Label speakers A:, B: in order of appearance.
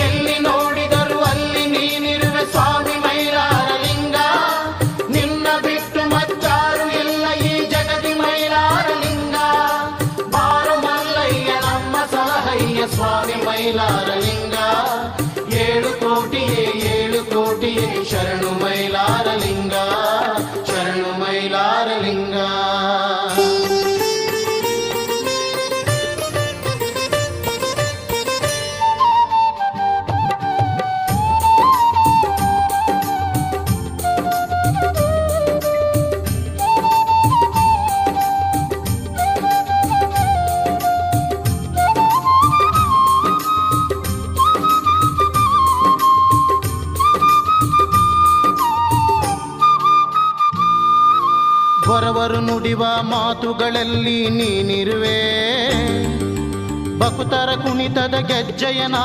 A: ಎಲ್ಲಿ ನೋಡಿದರು ಅಲ್ಲಿ ನೀನಿರುವೆ ಸ್ವಾಮಿ ಮೈಲಾರಲಿಂಗ. ನಿನ್ನ ಬಿಟ್ಟು ಮತ್ತಾರು ಇಲ್ಲ ಈ ಜಗದಿ ಮೈಲಾರಲಿಂಗ. ಬಾರು ಮಲ್ಲಯ್ಯ ನಮ್ಮ ಸಲಹಯ್ಯ ಸ್ವಾಮಿ ಮೈಲಾರಲಿಂಗ. 7 ಕೋಟಿಯೇ ಶರಣು ಮೈಲಾರಲಿಂಗ, ಶರಣು ಮೈಲಾರಲಿಂಗ. ಗೊರವರು ನುಡಿವ ಮಾತುಗಳಲ್ಲಿ ನೀನಿರುವೆ, ಭಕ್ತರ ಕುಣಿತದ ಗೆಜ್ಜೆಯನ